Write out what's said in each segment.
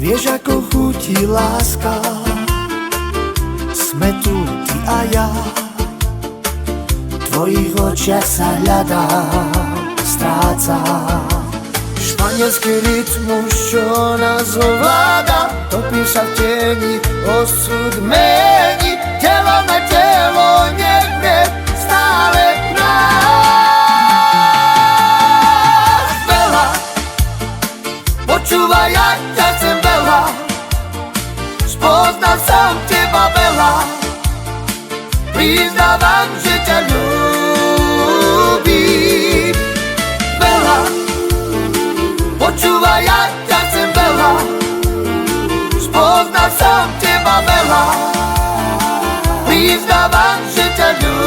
Vieš, ako chutí láska, sme tu ty a ja. V tvojich očiach sa hľadá, stráca. Španielský rytmus, čo nás ovláda, topím sa v tieni, osud mení. Telo na telo, nech vie stále v nás. Veľa, počúvaj, ja ťa chcem veľa, spoznal som teba veľa, priznávam, že ťa ľúbim. Veľa, počúvaj, ja ťa chcem veľa, spoznal som teba veľa, priznávam, že ťa ľúbim.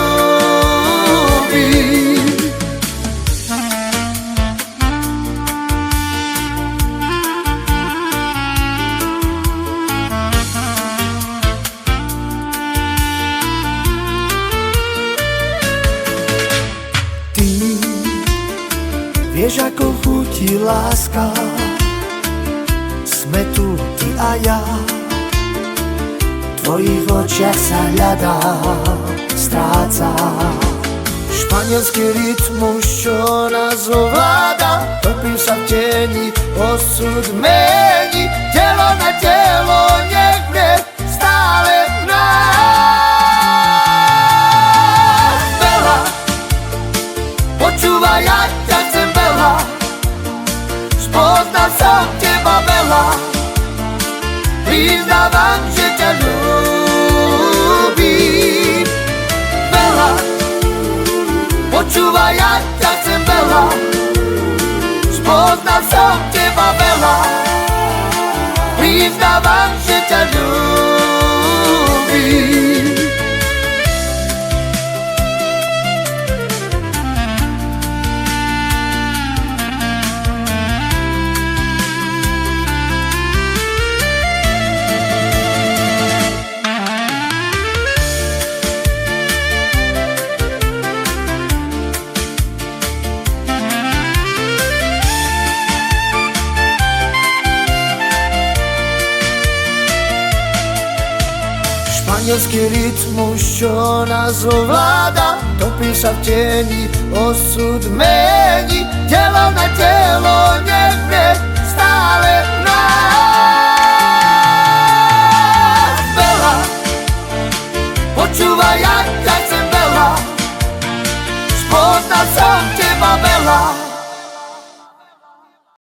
Vieš, ako chutí láska, sme tu ty a ja. V tvojich očiach sa hľadá, stráca. Španielský rytmus, čo nás ovláda, topím sa v tieni, osud mení. Telo na telo, nech vie stále v nás. Veľa, počúvaj, ja ťa chcem veľa, spoznal som teba veľa, priznávam, že ťa ľúbim. Veľa, počúvaj, ja ťa chcem veľa, spoznal som teba veľa, priznávam, že ťa ľúbim. Španielský rytmus, čo nás ovláda, topím sa v tieni, osud mení. Telo na telo, nech vie stále v nás. Veľa, počúvaj, ja ťa chcem veľa, spoznal som teba veľa,